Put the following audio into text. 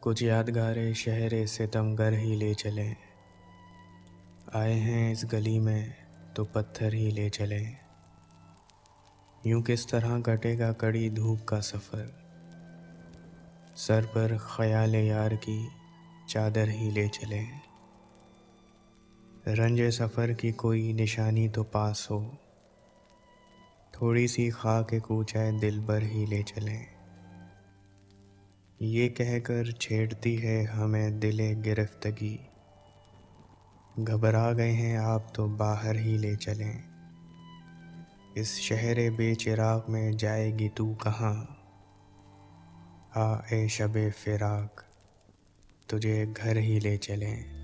कुछ यादगारे शहरे सितमगर ही ले चले। आए हैं इस गली में तो पत्थर ही ले चले। यूं किस तरह कटेगा कड़ी धूप का सफ़र, सर पर ख्याल यार की चादर ही ले चले। रंजे सफ़र की कोई निशानी तो पास हो, थोड़ी सी खाक कूचाए दिल पर ही ले चले। ये कहकर छेड़ती है हमें दिले गिरफ्तगी, घबरा गए हैं आप तो बाहर ही ले चलें। इस शहरे बेचिराग में जाएगी तू कहाँ, आ ए शबे फिराक तुझे घर ही ले चलें।